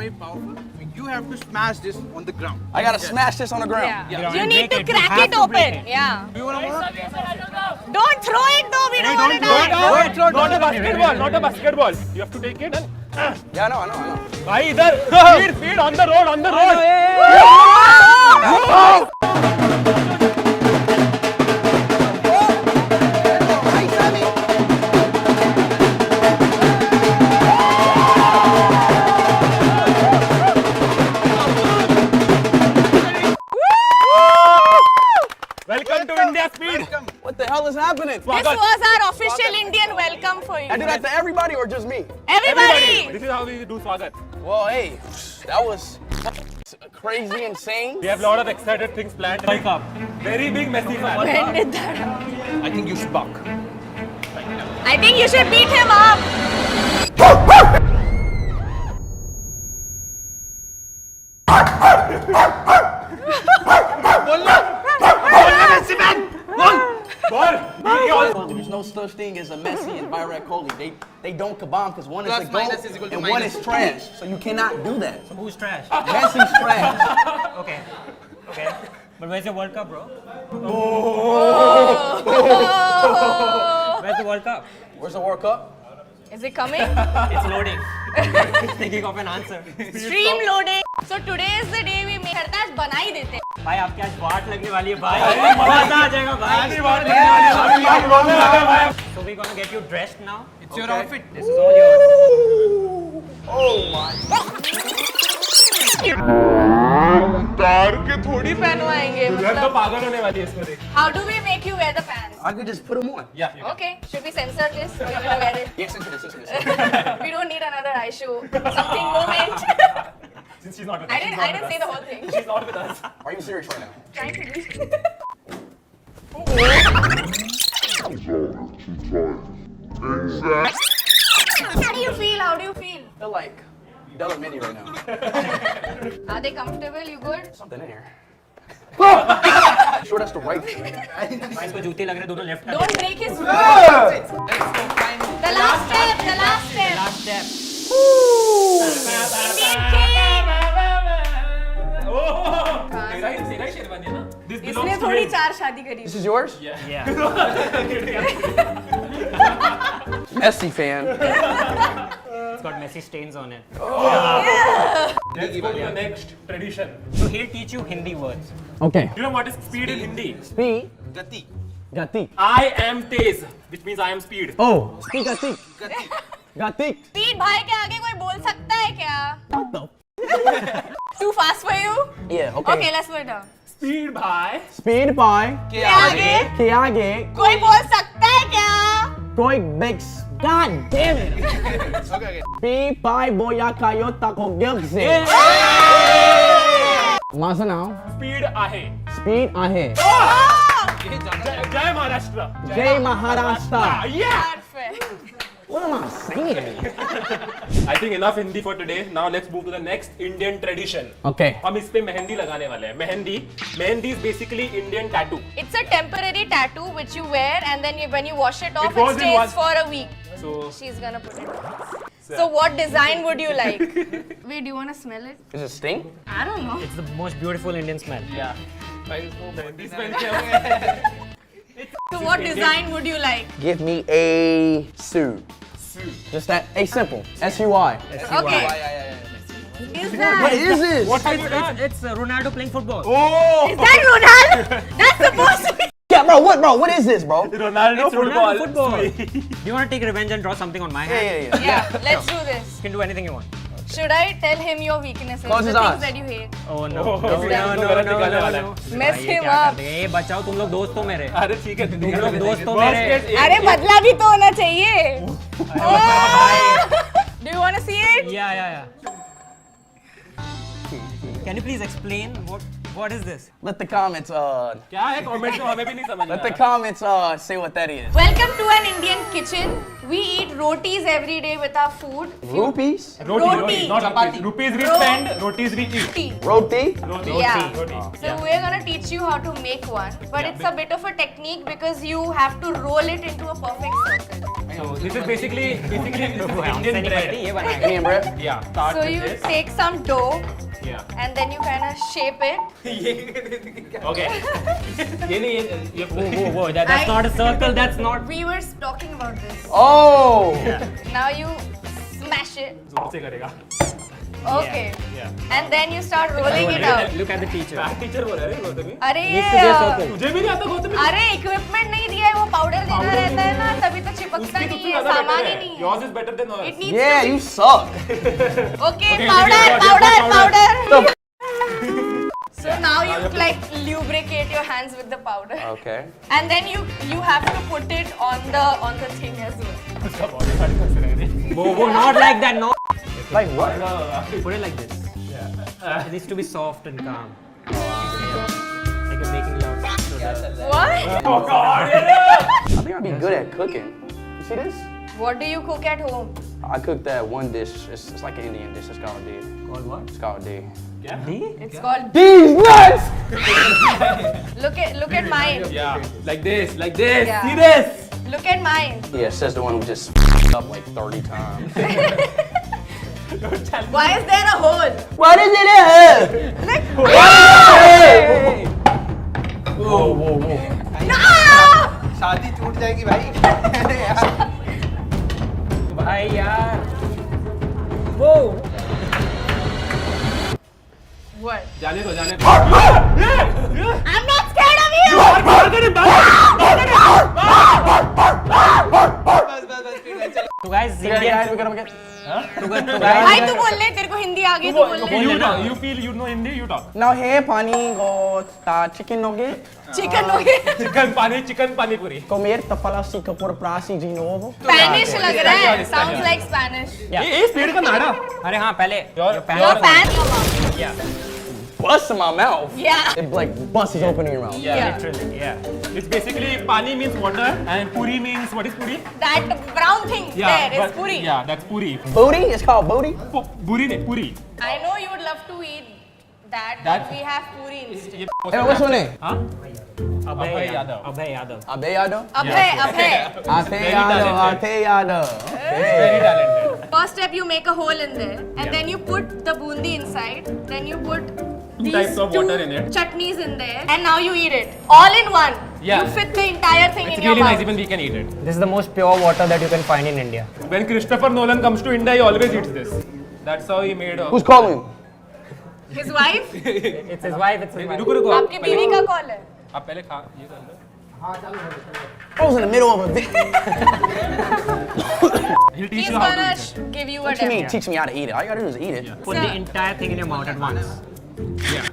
very powerful. You have to smash this on the ground. I gotta smash this on the ground. Yeah. You need to crack it open. Yeah. Do you want to work? Don't throw it though. We don't want to die. Not a basketball, not a basketball. You have to take it and. Yeah, I know. Bhai, idhar. Speed, on the road, on the road. Welcome to India Speed. What the hell is happening? This was our official Indian welcome for you. I do that to everybody or just me? Everybody. This is how we do Swagat. Well, hey, that was crazy, insane. We have a lot of excited things planned. Wake up. Very big Messi fan. When did that happen? I think you spark. I think you should beat him up. There's no such thing as a Messi and Virat Kohli. They don't kabam because one is Plus a minus goat is equal to and minus. one is trash. So you cannot do that. So who's trash? Messi's trash. Okay. Okay. But where's your World Cup, bro? Where's the World Cup? Where's the World Cup? Is it coming? It's loading. It's thinking of an answer. Stream loading. So today is the day we make करता है बना ही देते हैं. भाई आपके आज वाट लगने वाली है भाई. मजा आ जाएगा भाई. So we're gonna get you dressed now. It's your outfit. This is all yours. पहनवाएंगे तो मतलब. पागल होने वाली है इसमें देख. How do we make you wear the pants? I could just put them on. Yeah. Okay. Should we censor this? Or you gonna wear it? Yes, censor this. We don't need another eye show. Something moment. Since she's not with us. I didn't say the whole thing. She's not with us. Are you serious right now? Trying to be. How do you feel? How do you feel? I feel like Della Mini right now. Are they comfortable? You good? Something in here. Sure, that's the right thing. भाई इसको जूते लग रहे दोनों left. Don't break his foot. Let's go find The last step. The last step. Last step. Indian king. तेरा ही शेरवानी है ना? This belongs इसने to थोड़ी him. 4 शादी करी. This is yours? Yeah. Messi fan. It's got messy stains on it. Let's go to the next tradition. So he'll teach you Hindi words. Okay. You know what is speed in Hindi? Speed. Gati. Gati. I am Tez, which means I am speed. Oh. Speed Gati. Gati. Gati. Speed भाई के आगे कोई बोल सकता है क्या? What the? Too fast for you? Yeah, okay. Okay, let's put it down. Speed bhai. Speed by. के के आगे के आगे कोई बोल सकता है क्या? कोई bigs. God damn it. Okay. Speed by boya kayo tako gyugse. Masa now. Speed ahe. Speed ahe. Jai Maharashtra. Jai Maharashtra. Yeah. Perfect. What am I saying? I think enough Hindi for today. Now let's move to the next Indian tradition. Okay. हम इस पे मेहंदी लगाने वाले हैं. Mehndi is basically Indian tattoo. It's a temporary tattoo which you wear and then when you wash it off, goes it in one- stays for a week. So She's gonna put it on. So what design would you like? Wait, do you wanna smell it? Is it stink? I don't know. It's the most beautiful Indian smell. yeah. Mehndi smell क्या So what design would you like? Give me a suit. Just that. A simple. S-U-I. Okay. Is that? What is this? What have you done? It's Ronaldo playing football. Oh! Is that Ronaldo? That's supposed to be. Yeah, bro. What is this, bro? Ronaldo It's Ronaldo football. Sweet. Do you want to take revenge and draw something on my hand? Yeah. Yeah, let's do this. You can do anything you want. Should I tell him your weaknesses? Close the his things eyes. that you hate. Oh no. Oh, No, okay. no, no, गलत no, निकालने no, वाला है. no. Mess भाई, ये him क्या up. कर देगा? ये बचाओ तुम लोग दोस्त हो मेरे. अरे ठीक है. तुम लोग दोस्त हो Worst मेरे. case, अरे बदला भी तो होना चाहिए. Do you wanna see it? Yeah. Can you please explain what is this? Let the comments क्या है comment में हमें भी नहीं समझ let the में comments say what that is. Welcome to an Indian kitchen. We eat rotis every day with our food. Rupees? Roti. not chapati. Rupees we spend, rotis we eat. Tea. Roti? Roti. Yeah. Roti. So we're gonna teach you how to make one, but it's a bit of a technique because you have to roll it into a perfect circle. So this is basically Indian bread. ये बनाएगा Indian bread. Yeah. Start So with you this. take some dough Yeah. and then you kind of shape it. Okay. ये नहीं ये Whoa, that's not a circle, that's not. We were talking about this. Oh. Now you smash it. जोर से करेगा. Okay. Yeah. And then you start rolling it out. Look at the teacher. Math teacher बोल रहे हैं गौतमी. अरे Needs to be a circle. तुझे भी नहीं आता गौतमी? अरे इक्विपमेंट नहीं दिया है, वो पाउडर देना Powder रहता है ना, नहीं तभी तो चिपकता उसकी नहीं तुझसे है, ज़्यादा सामान better ही है. नहीं Yours है. is better than ours. It needs Yeah, to you suck. Okay, Okay, powder, this is powder, powder. powder. So now you like lubricate your hands with the powder, Okay. and then you have to put it on the thing as well. उसका body part कैसे रह रही है? Whoa, not like that, no. Like what? Put it like this. It needs to be soft and calm. Like you're making love. So that- What? Oh God! I think I'd be good at cooking. You see this? What do you cook at home? I cook that one dish. It's like an Indian dish. It's called D. Called what? It's called D. D? It's called. These nuts! Look at mine. Yeah, like this, like this. Yeah. See this? Look at mine. Yeah, says the one who just up like 30 times. Why is there a hole? What is it have? Like, Whoa, whoa, whoa. no! शादी टूट जाएगी भाई. भाई यार. Whoa. What? जाने दो, जाने दो. I'm not scared of you. So guys, We gotta Indian. get, we gotta get. भाई तू बोल ले, तेरे को हिंदी आ गई, तू बोल ले. You talk. You feel you know Hindi. You talk. Now here, pani go chicken nugget. Chicken हो गया. Chicken pani puri. Comer tapalasi por prasi de novo. Spanish लग रहा है. Sounds like Spanish. ये पेड़ का नाड़ा. अरे हाँ पहले. Your Your fan? Bust in my mouth. Yeah. It like busts open in your mouth. Yeah. Literally, yeah. It's basically pani means water and puri means what is puri? That brown thing there is but- puri. Yeah, that's puri. Booty? It's called booty? Puri ne puri. I know you would love to eat that, That- but we have puri instead. ये Hey, what's your name? Huh? Abhay Abhay Yadav. Yadav. Abhay Yadav. Abeyado? Abhay, Abhay. Abeyado, Abeyado. Very talented. First step, you make a hole in there, and then you put the bundi inside. Then you put these types of two water in it. chutneys in there, and now you eat it all in one. Yeah. You fit the entire thing It's in your really nice. mouth. Even we can eat it. This is the most pure water that you can find in India. When Christopher Nolan comes to India, he always eats this. That's how he made. Who's calling? His wife? It's his wife, it's his wife. रुको रुको. आपकी बीवी का call है. आप पहले खा ये कर लो. I was in the middle of a bit. He'll teach He's you how to gonna eat it. give you a What you mean, demo. teach me how to eat it? All you gotta do is eat it. Put the entire thing in your mouth at once. Yeah.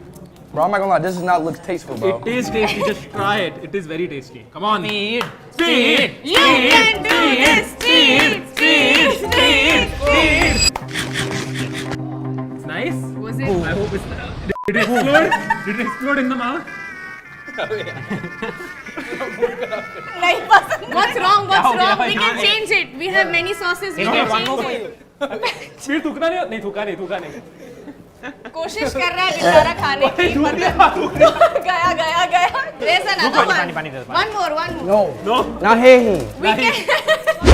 Bro, I'm not gonna lie, this does not look tasteful, bro. It is tasty. Just try it. It is very tasty. Come on. Speed. Speed. You can do this. Speed, speed, speed, speed. It's nice. Was it? I hope it's. Did it explode? Did it explode in the mouth? नहीं पसंद. What's wrong? What's हो गया wrong? भाई? We can change it. We have many sauces. We Okay, can one more change for it. फिर थूकना नहीं नहीं थूका नहीं थूका नहीं. कोशिश कर रहा है बेचारा खाने की. थूक दिया. गया गया गया. There's another पानी, one. पानी, पानी, there's One more, one more. No, No. not here. We can.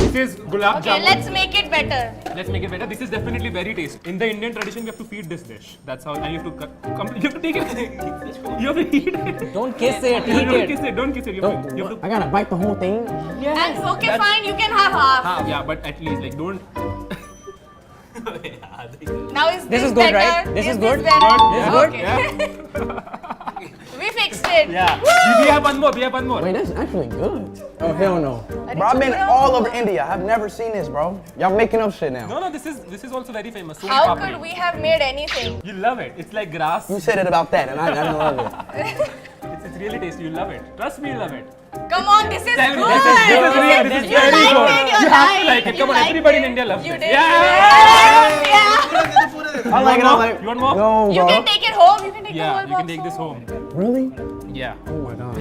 This is gulab Okay, jamun. let's make it better. Let's make it better. This is definitely very tasty. In the Indian tradition, we have to feed this dish. That's how. And you have to you have to take it. You have to eat it. Don't kiss it, You eat don't it. kiss it. Don't kiss it. You have to. I gotta bite the whole thing. And okay, fine, you can have half. Yeah, but at least like don't. Now is This is good, better? right? This is good? better? This is good? Okay. Yeah. We fixed it. Yeah. We have one more. We have one more. Wait, that's actually good. Oh, hell no. Bro, I've been chukra. all over India. I've never seen this, bro. Y'all making up shit now. No, no. This is also very famous. Son How papdi. could we have made anything? You love it. It's like grass. You said it about that, and I don't love it. It's really tasty. You love it. Trust me, you love it. Come on, this is Tell me, good. this is real. This is You very liked good. it, you You have to liked like it. it, Come you on, liked everybody in it. India loves You it. did. Yeah. Yeah. I like it. I like it. You want more? No, You bro. can take it home. You can take the Yeah, whole you box can take this home. Really? Yeah. Oh my god.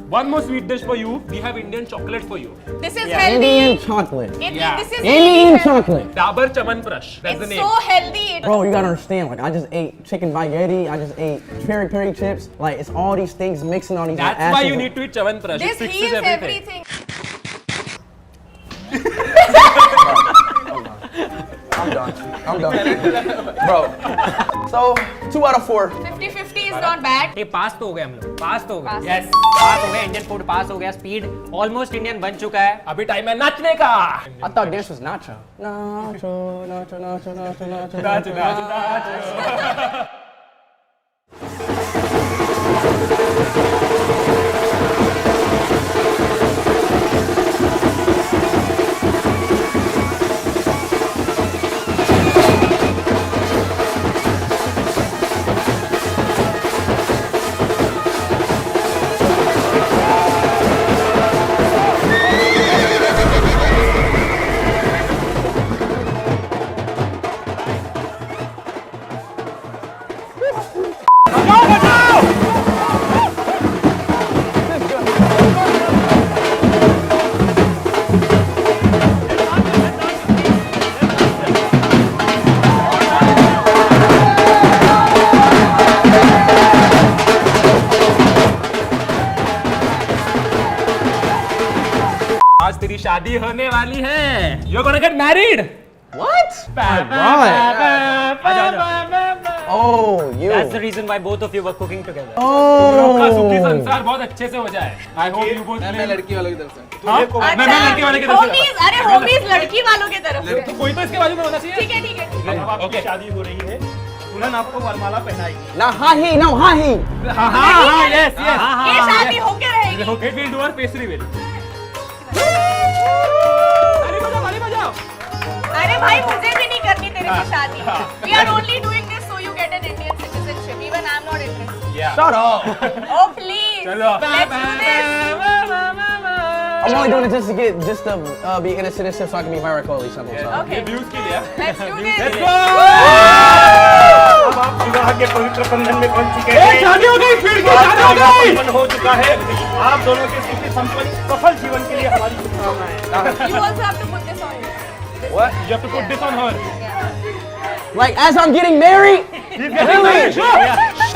One more sweet dish for you. We have Indian chocolate for you. This is Yeah. healthy. Indian chocolate. Yeah. This is Indian healthy. chocolate. Dabur Chamanprash. That's the It's name. so healthy. Bro, you gotta understand. Like, I just ate chicken spaghetti. I just ate peri peri chips. Like, it's all these things mixing on these. That's why you need to eat Chamanprash. It This fixes heals everything. everything. I'm done. Bro. So 2 out of 4. 50-50 is not bad. ये पास तो हो गए हम लोग, पास तो हो गए। Pass. Yes. पास हो गए, इंडियन फूड पास हो गया, स्पीड ऑलमोस्ट इंडियन बन चुका है। अभी टाइम है नाचने का। I thought this was nacho. Nacho, nacho, nacho, nacho, nacho, नाच nacho, नाच नाच। आज तेरी शादी होने वाली है। You're gonna get married. What? Oh, you. That's the reason why both of you were cooking together. आपका सुखी Oh. संसार बहुत अच्छे से हो जाए। I hope you both. मैं लड़की वालों की तरफ से। हाँ? मैं लड़के वाले की तरफ से। होमीज, अरे होमीज लड़की वालों की तरफ से। तो कोई तो इसके बाजू में होना चाहिए। ठीक है, ठीक है। अब आपकी शादी हो रही है, दुल्हन आपको वरमाला पहनाएगी। Now, hahi, no, hahi. हाँ हाँ yes yes। ये शादी होके रहेगी। Okay, we'll do our face reveal. ताली बजाओ, ताली बजाओ। अरे भाई मुझे भी नहीं करनी तेरे से शादी। We are only doing this so you get an Indian citizenship. Even I'm not interested. Yeah. Shut up. Oh please. चलो। Let's do this. I'm only doing it just to be in a citizenship so I can be miracle or something. So. Okay. ये views के लिए। Let's do this. Let's go। अब आप विवाह के पवित्र बंधन में बन चुके ए, हैं। शादी हो गई, फिर की शादी हो गई। जीवन हो चुका है। आप दोनों के सुखी संपन्न सफल जीवन के लिए हमारी शुभकामनाएं। You also have to put this on you. What? You have to put this on her. Like as I'm getting married? Really?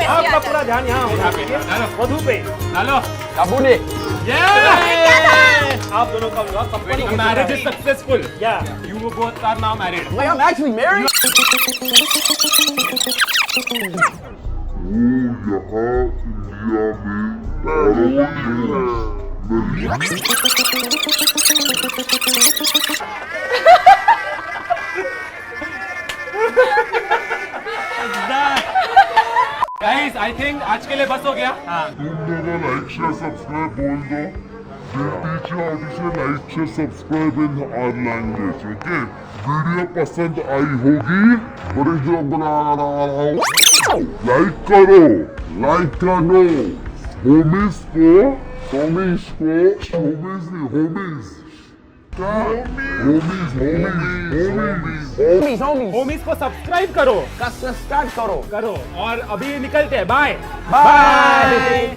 आपका पूरा ध्यान यहाँ होगा डालो, वधु पे। डालो। Kabuni. Yeah. आप दोनों का विवाह संपन्न हो चुका Marriage है। is successful. या You both are now married. Wait, I'm actually married? Guys, I think आज के लिए बस हो गया। तुम दोनों लाइक शेयर सब्सक्राइब बोल दो पीछे और इसे like share subscribe in our language okay video पसंद आई होगी लाइक करो होमीज होमीज Homies. होमीज को सब्सक्राइब करो Subscribe karo. करो और अभी निकलते हैं। Bye Bye.